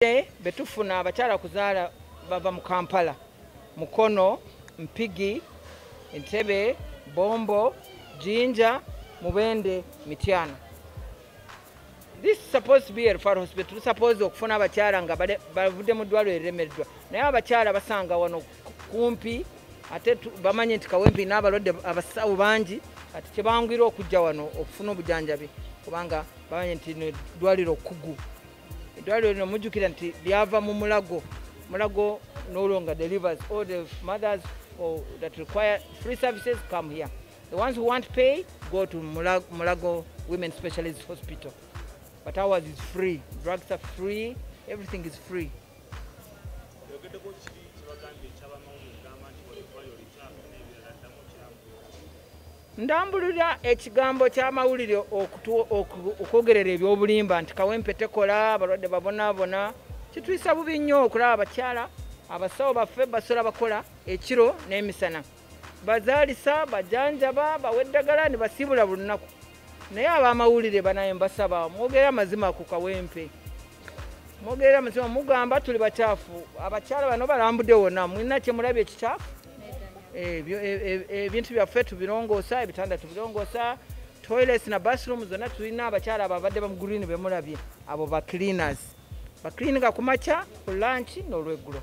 Betufuna abakyala kuzaala bava mu Kampala, Mukono, Mpigi, Entebbe, Bombo, Jinja, Mubende, Mityana. This is supposed to be a referral hospital. Suppose okufuna abakyala nga bavudde mu ddwaliro eremeddwa. Naye abakyala basanga wano kumpi ate bamanye nti Kawempe n'abalwadde abasawo bangi ati kyebangwira okujja wano okufuna obujanjabi kubanga bamanye nti ddwaliro kugu. Eddwaliro lino mujjukira nti lyava mu Mulago. Mulago no longer delivers. All the mothers that require free services come here. The ones who want pay go to Mulago Women's Specialist Hospital. But ours is free. Drugs are free. Everything is free. Ndambulira ekigambo ky'amawulire okwogerera ebyobulimba nti Kawempe tekola abalwadde babonaabona kituyisa bubi nnyo okulaba abakyala abasawo baffe basola bakola ekiro n'emisana bazaalisa bajanjaba bawa eddagala ne basiibula buli lunaku naye ab'amawulire banaye mbasaba mwogere amazima ku Kawempe mwogere amazima mugamba tuli bakyafu abakyala bano balambudde wonna mulina kye mulabye ekikyafu ebintu byaffe tubirongoosa ebitanda tubirongoosa toilets na bathrooms zonna tulina abakyala ababadde bamugulini bemulabye abo ba cleaners baklinika ku makya ku lunch n'olweggulo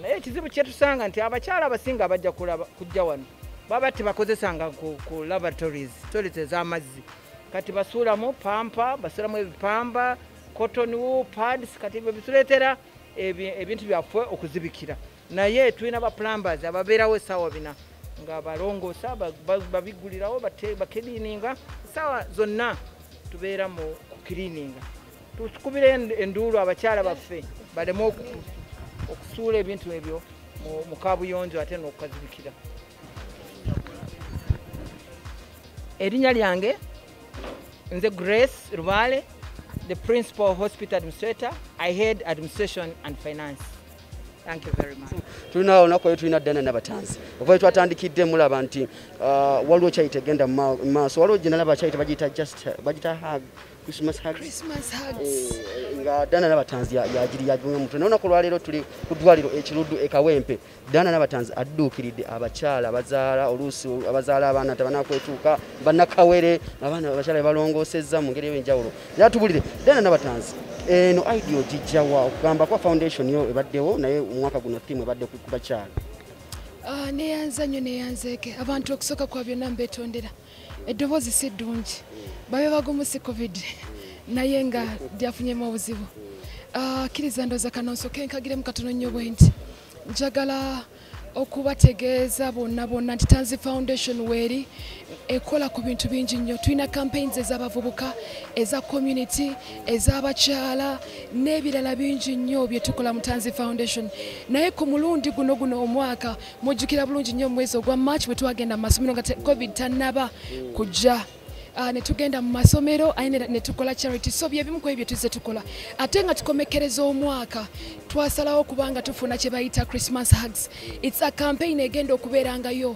naye ekizibu kyetusanga nti abakyala abasinga abajja kujja wano baba tebakozesanga ku laboratories toilets ez'amazzi kati basuulamu pampa basuulamu ebipamba cotton wool pads kati bituleetera ebintu byaffe okuzibikira naye tulina ba plumbers ababeerawo essaawa bina nga balongoosa babiggulirawo bakiliininga essaawa zonna tubeera mu kukiliininga tukubire enduulu abakyala baffe baleme okusuula ebintu ebyo mu kaabuyonjo ate n'okukazibikira. Erinnya lyange nze Grace Rubale, the Principal Hospital Administrator. I head Administration and Finance. Thank you very much. Tulina olunaku olwo tulina ddana n'abatanzi okuva twatandikidde mulaba nti waliwo kyayita egenda mu maaso waliwo gye nalaba kyayita bagita hug Christmas hugs nga ddana n'abatanzi yagiri yagumye mutwe n'olunaku olwaleero tuli ku ddwaliro ekiruddu e Kawempe ddana n'abatanzi adduukiridde abakyala abazaala oluusi abazaala abaana tebanakwetuuka bannakawere abaana abakyala balongoosezza mu ngeri ey'enjawulo yatubulire ddana n'abatanzi eno idea ogijjawa okugamba kwa foundation yo ebaddewo naye omwaka guno ttiimu ebadde ku bakyala neyanza nnyo neyanzeeke abantu okusooka kwa byonna mbetondera eddoboozi si ddungi babe bagumu si covid naye nga lyafunyemu obuzibu kkiriza ndooza kanonsoke nkagiremu katono nnyo bwe nti njagala okubategeeza bonna nti Tanzi Foundation weeri ekola ku bintu bingi nnyo tulina campaigns ez'abavubuka eza community ez'abakyala n'ebirala bingi nnyo bye tukola mu Tanzi Foundation naye ku mulundi guno omwaka mujjukira bulungi nnyo mu mwezi ogwa March bwe twagenda mu masomero nga covid tannaba kujja ne tugenda mu masomero ne tukola charity so byebimu ku ebyo tuzze tukola ate nga tukomekereza omwaka twasalawo kubanga tufuna kye bayita Christmas hugs. It's a campaign egenda okubeerangayo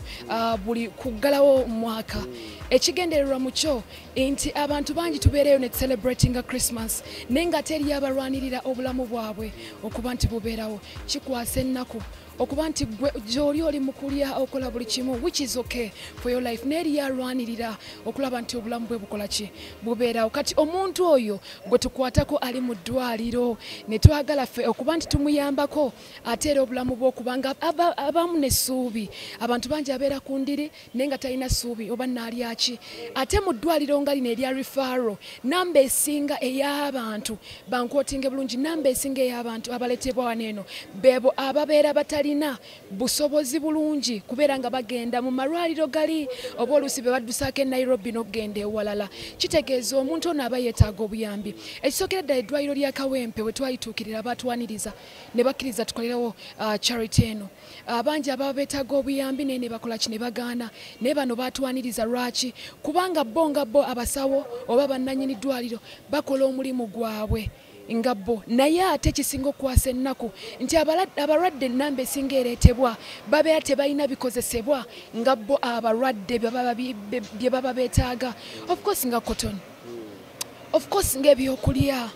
buli kuggalawo omwaka ekigendererwa mu kyo nti abantu bangi tubeereyo ne celebratinga Christmas naye nga teri abalwanirira obulamu bwabwe okuba nti bubeerawo kikwasa ennaku okuba nti gy'oli oli mu kulya okola buli kimu which is okay for your life n'eri alwanirira okulaba nti obulamu bwe bukola ki bubeerawo kati omuntu oyo gwe tukwatako ali mu ddwaliro ne twagala ffe okuba nti tumuyambako ate era obulamu bwe okubanga abamu n'essuubi abantu bangi abeera ku ndiri naye nga talina ssuubi oba naalyaki ate mu ddwaliro nga lino erya referral namba esinga ey'abantu bankwotinge bulungi namba esinga ey'abantu abaleetebwa wano eno beebo ababeera batalina busobozi bulungi kubeera nga bagenda mu malwaliro gali oba oluusi be baddusaako e Nairobi n'okugenda ewalala kitegeeza omuntu ono aba yeetaaga obuyambi ekisookera ddala eddwaliro lya Kawempe we twalituukirira batwaniriza ne bakkiriza tukolerewo charity eno abangi ababa beetaaga obuyambi naye ne bakola ki ne bagaana naye bano batwaniriza lwaki kubanga bo abasawo oba bannannyini ddwaliro bakola omulimu gwabwe nga bo naye ate kisinga okwasa ennaku nti abalwadde ennamba esinga ereetebwa babeera tebalina bikozesebwa nga bo abalwadde bye baba beetaaga of course nga cotton of course ng'ebyokulya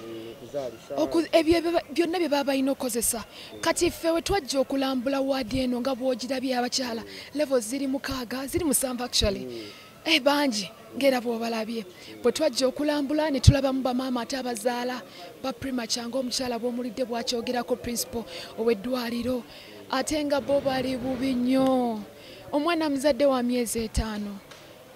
ebyo byonna bye baba balina okukozesa kati ffe we twajja okulambula waadi eno nga bw'ogirabye abakyala levels ziri 6 ziri 7 actually bangi ngera bw'obalabye bwe twajja okulambula ne tulabamu bamaama ate abazaala ba premature ng'omukyala bw'omulidde bw'akyogerako principal ow'eddwaliro ate nga bo bali bubi nnyo omwana muzadde wa myezi 5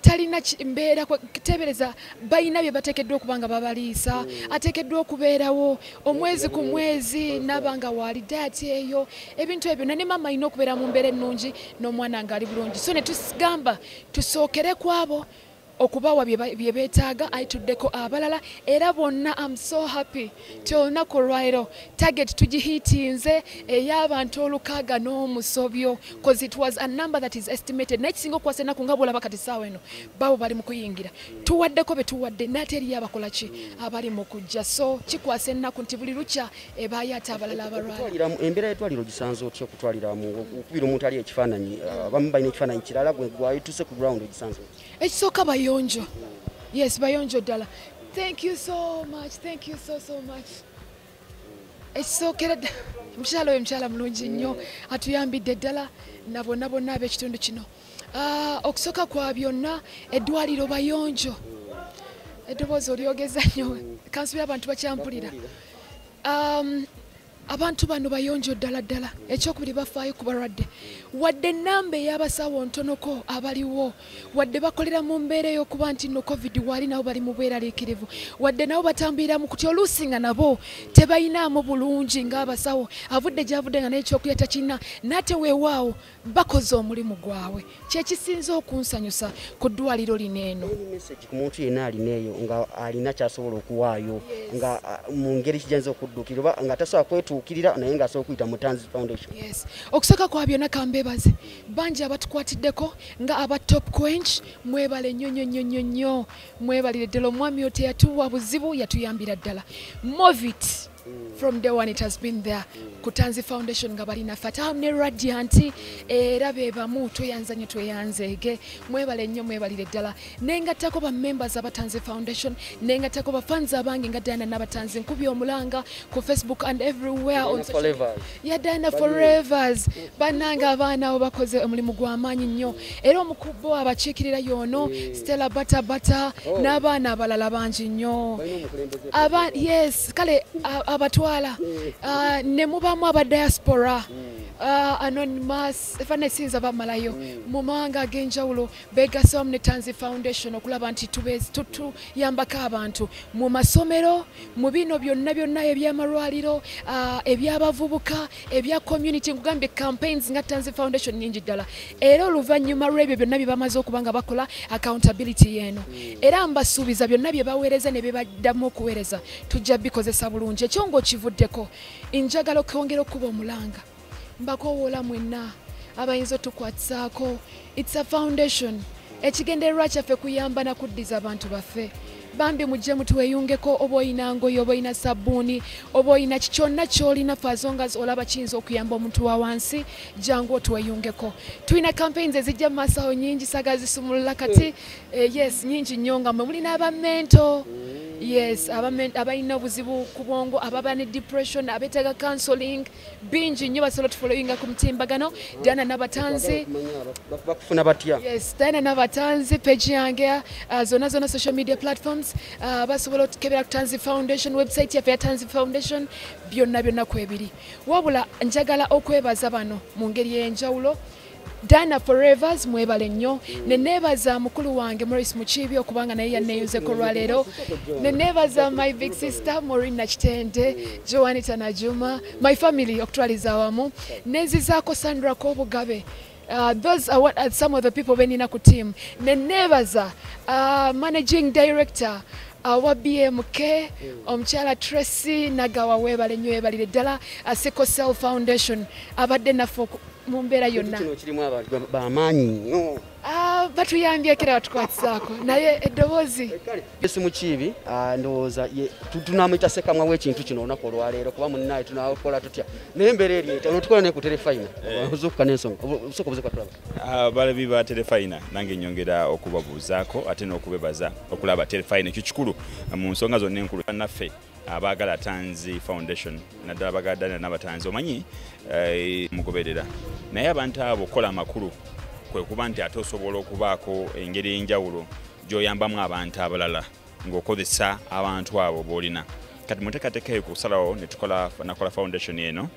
talina mbeera kutebereza balina bye bateekeddwa okuba nga babaliisa ateekeddwa okubeerawo omwezi ku mwezi nabanga waalidde ati eyo ebintu ebyo ne maama alina okubeera mu mbeera ennungi n'omwana ng'ali bulungi so ne tugamba tusookere ku abo okubawa bye beetaaga ayituddeko abalala era bonna I'm so happy ti olunaku olwaliro target tugihiitinze ey'abantu 600 n'omusobyo because it was a number that is estimated naye kisinga okukwasa ennaku nga bwolaba kati saawa eno baabo bali mu kuyingira tuwaddeko be tuwadde naate eriyo abakola ki abali mu kujja so kikwasa ennaku nti buli lukya ebaayo ate abalala abalwala embeera y'eddwaliro gisanze otya okutwaliramu okubira omuntu ali ekifaananyi abamu balina ekifaananyi kirala gwayituse ku ground ogisanze ekisooka bayonjo yes bayonjo ddala thank you so much ekisookera omukyala oyo mukyala mulungi nnyo atuyambidde ddala nabonna bonna ab'ekitundu kino okusooka kwa byonna eddwaliro bayonjo eddoboozi olyogeza nnyo kansubira abantu bakyampulira abantu bano bayonjo ddala ddala ekyokubiri bafaayo ku balwadde wadde ennamba ey'abasawo ntonoko abaliwo wadde bakolera mu mbeera ey'okuba nti no covid waali nabo bali mu bweraliikirivu wadde nabo batambulira mu kuti oluusi nga nabo tebayinaamu bulungi ng'abasawo avudde gy'avudde nga n'ekyokulya takirina naate weewaawo bakoze omulimu gwabwe kyekisinze okunsanyusa ku ddwaliro lino eno ku muntu yenna alina eyo nga alina kyasobola okuwaayo nga mu ngeri kigenza okuddukira oba nga tasobola kwetuukirira naye ng'asobola okuyita mu Tanzi Foundation. Yes. Okusooka kwa byonna kambeebaze bangi abatukwatiddeko nga aba top quench mwebale nnyo mwebalire ddala omwami oyo teyatuwa buzibu yatuyambira ddala Movit from day one it has been there ku Tanzi Foundation nga balina Fatam ne Radiant era be bamu tweyanzanye tweyanzeege mwebale nnyo mwebalire ddala nengattako ba members aba Tanzi Foundation nengattako ba fans abange nga Diana n'abatanzi nkubye omulanga ku Facebook and everywhere on Forever. Ya Diana Forevers bananga abaana abo bakoze omulimu gw'amaanyi nnyo era omukubbo abakiikirira yono Stella Bata n'abaana abalala bangi nnyo yes kale abatwala ne mubamu aba diaspora anonymous efana esinza bamalayo mu mawanga ag'enjawulo begasa wamu ne Tanzi Foundation okulaba nti tutuyambako abantu mu masomero mu bino byonna ebyamalwaliro ebyabavubuka ebya community nkugambye campaigns nga Tanzi Foundation nyingi ddala era oluvannyuma lw'ebyo byonna bye bamaze okuba nga bakola accountability yeeno era mbasuubiza byonna bye baweereza ne bye baddamu okuweereza tujja bikozesa bulungi ekyo ng'okivuddeko njagala okwongera okuba omulanga mbakowoola mwenna abayinza otukwatisaako it's a foundation ekigendererwa kyaffe kuyamba nakuddiza abantu baffe bambi mujje mutweyungeko oba oyina ngoye oba oyina sabbuuni oba oyina kyonna ky'olina fazonga olaba kiyinza okuyamba omuntu wa wansi jangu otweyungeko tulina campaigns ezijja mu maaso awo nyingi sagazisumulula kati yes nyingi nnyo nga mwe mulina abamento yes abalina obuzibu ku bwongo ababa ne depression abeetaaga counseling bingi nnyo basobola tufolowinga ku mutimbagano Diana n'abatanzi bakufuna batya yes Diana n'abatanzi page yange zonna social media platforms basobola otukebera ku Tanzi Foundation website yaffe ya Tanzi Foundation byonna kwebiri wabula njagala okwebaza bano mu ngeri y'enjawulo Diana Forevers mwebale nnyo neneebaza mukulu wange Maurice Mukiibi okubanga naye yanneeyunzeko olwaleero neneebaza my big sister Maureen Nakitende Joanita Najuma my family okutwaliza awamu nenzizaako Sandra Kobugabe those are what some of the people benina ku team neneebaza managing director wa BMK omukyala Tracy Nagawa weebale nnyo weebalire ddala Sickle Cell Foundation abadde naffe mu mbeera yonna kino kirimu abantu b'amaanyi nnyo batuyambye kera batukwatisaako naye eddoboozi Esi Mukiibi ndowooza tunamuyita sekamwa w'ekintu kino olunaku olwaleero kuba munnaye tunaakola tutya naye embeera eri tukola naye ku terefayina ozuukuka n'ensonga osooka obuze kwatulaba balabi ba terefayina nange nnyongera okubabuuzaako ate n'okubebaza okulaba terefayina ekyo kikulu mu nsonga zonna enkulu naffe abaagala Tanzi Foundation naddala abaagala Daniel n'abatanzi omanyi mugoberera naye abantu abo kola amakulu kwe kuba nti ate osobola okubaako engeri y'enjawulo gy'oyambamu abantu abalala ng'okozesa abantu abo b'olina kati muteekateeka kusalawo nakola foundation eno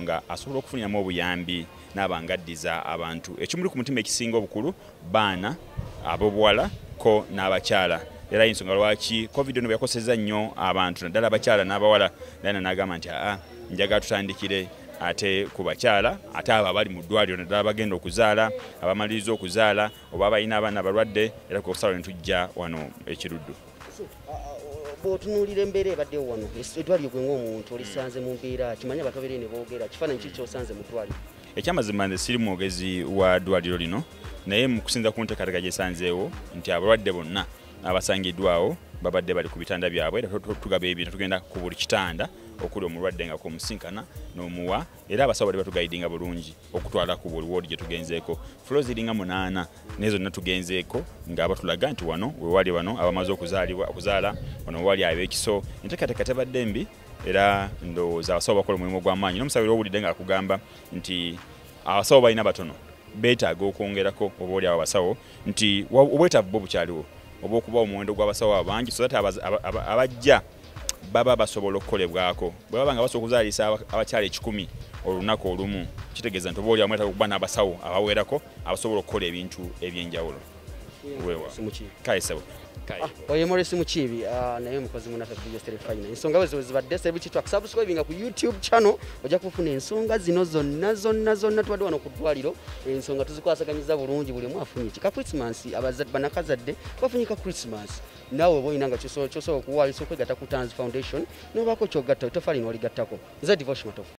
nga asobola okufuniramu obuyambi n'abangaddiza abantu ekimuli ku mutima ekisinga obukulu baana ab'obuwala ko n'abakyala era ensonga lwaki covid eno yakoseza nnyo abantu naddala abakyala n'abawala naye n'agamba nti njagala tutandikire ate ku bakyala ate abo abali mu ddwaliro naddala bagenda okuzaala abamaliriza okuzaala oba abalina abaana balwadde era kusalawo ne tujja wano ekiruddu bw'otunuulira embeera ebaddewo wano eddwaliro gwe ng'omuntu olisanze mu mbeera kimanyi abantu babeere ne boogera kifaananyi ki ky'osanze mu ddwaliro ekyamazima nze siri mwogezi wa ddwaliro lino naye mu kusinza ku nteekateeka gyesanzeewo nti abalwadde bonna abasangiddwawo babadde bali ku bitanda byabwe era tugaba ebintu tugenda ku buli kitanda okuli omulwadde nga kumusinkana n'omuwa era abasawo bali batugaidinga bulungi okutwala ku buli woodi gye tugenzeeko fulo ziringa 8 naye zonna tugenzeeko nga batulaga nti wano wewali wano abamaze okuzaala wano wewali ab'ekiso enteekateeka tebadde mbi era ndowooza abasawo bakola omulimu gw'amaanyi n'omusabiro owulidde nga akugamba nti abasawo balina batono beetaaga okwongerako oba oli abo abasawo nti obwetaavu bwo bukyaliwo oba okuba omuwendo gw'abasawo abangi so that abajja baba basobola okukolebwako bwe baba nga basobola okuzaalisa abakyala 10 olunaku olumu kitegeeza nti oba oli amwetaaga okuba n'abasawo abawerako abasobola okukola ebintu eby'enjawulo oye Morris Mukiibi naye mukozi munaffe video Sterefina ensonga wezo zibadde sebuki twasubscribinga ku YouTube channel ojja kufuna ensonga zino zonna tubadde wano ku ddwaliro ensonga tuzikwasaganyiza bulungi buli mwafunye kika Christmas abazadde banakazadde bafunyika Christmas nawe boyina nga kyosobola okuwaalisa okwegatta ku Tanzi Foundation nobaako kyogatta tofalina oligattako nze Devotion Matofu